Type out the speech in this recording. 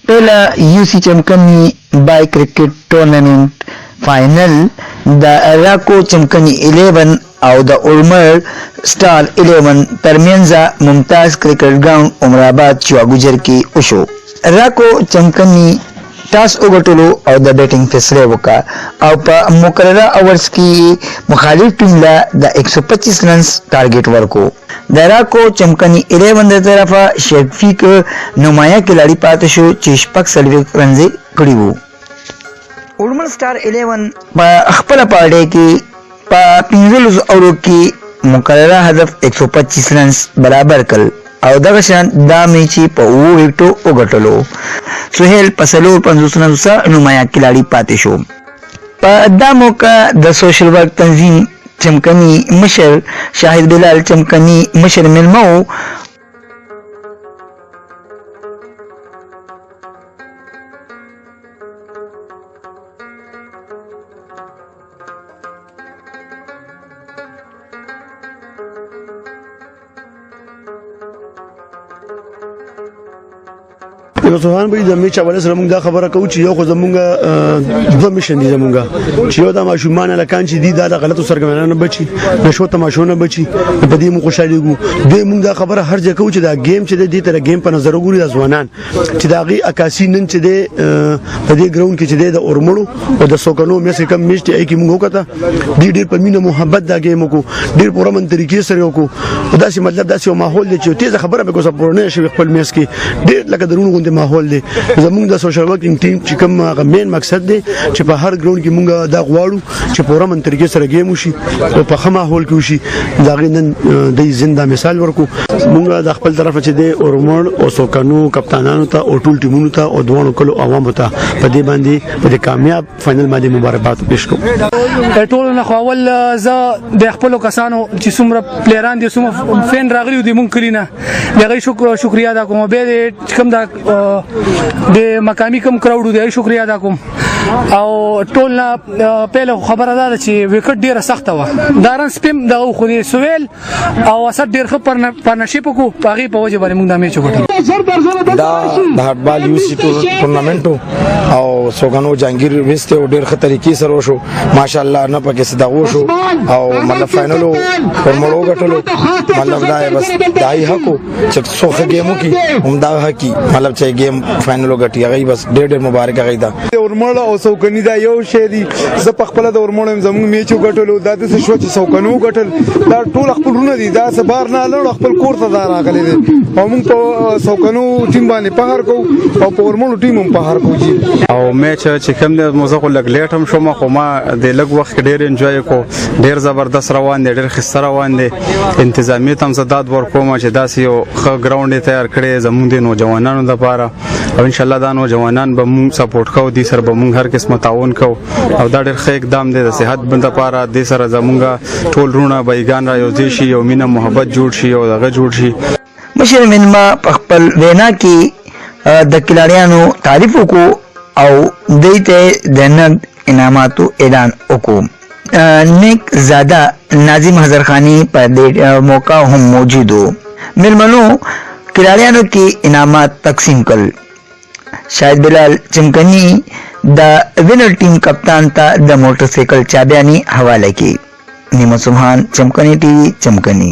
पहला UC Chamkani by cricket tournament final द राको चमकनी 11 और द उर्मर स्टार 11 तरमियंजा मुमताज क्रिकेट ग्राउंड उमराबाद चुआ गुजर की उशो राको चमकनी टॉस उगटलो और द बैटिंग फैसले वका और पर मुकर्ररा ओवर्स की मुखालिफ टीम ला द 125 रन टारगेट वर्को दरा को चमकनी 11 तरफा शेफिक नुमाया खिलाड़ी पातशो चिशपक सल्विक रंजे कड़ीवो उर्मल स्टार 11 अखपला पार्टे की पिंजल और की मुकर्ररा हदफ 125 रन बराबर कल और दगशान दा मैची पऊ विकेटो उगटलो सुहेल पसलो 50 रन नुमाया खिलाड़ी पातशो दा मौका द सोशल वर्क तंजीम चमकनी मशर शाहिद बिलाल चमकनी मशर मिलमाओ सुहान भाई जमी चावल सर मुंगा खबर को चियो को जमुंगा दो मिशन दी जमुंगा चियो दा माशुमान लकान ची दी दा गलत सरगमना न बची नशो तमाशो न बची बदी मु खुशाली गो दे मुंगा खबर हर जगह को ची दा गेम ची दे तरह गेम पर नजर गुरी ځوانان ची दागी अकासी नन ची दे बदी ग्राउंड की ची दे औरमड़ो और द सोकनो में से कम मैच टी की मुंगो कता डी डी पर मीना मोहब्बत दा गेम को डी पुरमन तरीके सर को दासी मतलब दासी माहौल दे ची तेज खबर به کو سپورټ شي خپل میس کې ډیر لکه درونو غونډه ماحول دی زمونږ د سوشل ورکینګ ټیم چې کوم غمین مقصد دی چې په هر ګراوند کې مونږ دا غواړو چې پوره من طریقې سره گیم وشي او په خمه ماحول کې وشي دا غنن د زنده مثال ورکو مونږ د خپل طرف چې دی اورمړ او سوکانو کپتانانو ته او ټول ټیمونو ته او دوه کلو عوامو ته په دې باندې په کامیاب فائنل باندې مبارکباد پېښ کوم ټول نه خپل ز د خپل کسانو چې څومره پلیران دي څومره فین راغلي دي مونږ کلینا دغه شکریا ادا کوم به کوم دا د مقامی کوم کراوډ دی شکریا ادا کوم او ټول نه پهله خبره ده چې وکټ ډیره سخته و دارن سپم د خو دی سویل او اسد ډیر خبر پارتنرشپ کو پاغي په وجه باندې موږ د میچ وکړو دا د هټبال یوسی ټورنمنت او سوګانو جانگیر وسته او ډیر ښه طریقې سره وشو ماشاءالله نه پکې صدا وشو او مطلب فائنل ورمړو غټلو مطلب دا بس دای حقو چې څوخه گیمو کې هم دا حقي مطلب چې گیم فائنل غټي هغه بس ډېر مبارک هغه دا ورمړ او سوکنی دا یو شی دی ز په خپل د ورمړ زموږ میچ غټلو دا د شو چې سوکنو غټل دا ټول خپل رونه دي دا سبار نه لړ خپل کور ته راغلي دي او موږ په سوکنو ټیم باندې پهر کو او په ورمړ ټیم هم پهر کو جی او میچ چې کوم د موزه لګ لیټ هم شوم خو ما د لګ وخت ډېر انجوای کو ډېر زبردست روان دي ډېر خسته روان دي انتظامی تم زداد ورکوم چې داسې یو ښه ګراوند تیار کړي زموږ د نوجوانانو لپاره او ان شاء الله دا نوجوانان به موږ سپورټ کوو دي سره به موږ هر قسمه تعاون کوو او دا ډېر ښه اقدام دی د صحت بند لپاره د سره زموږ ټول رونه بیگان را یو دي شي او مینه محبت جوړ شي او دغه جوړ شي مشر منما خپل وینا کې د کلاړیانو تعریف وکړو او دیته د انعاماتو اعلان وکړو نیک زاده ناظم حضرخانی پر موقع هم موجود ہو ملمنو کلاڑیانوں کی انعامات تقسیم کل شاہد بلال چمکنی دا ونر ٹیم کپتان تا دا موٹر سائیکل چابیانی حوالے کی نیمت سبحان چمکنی ٹی وی چمکنی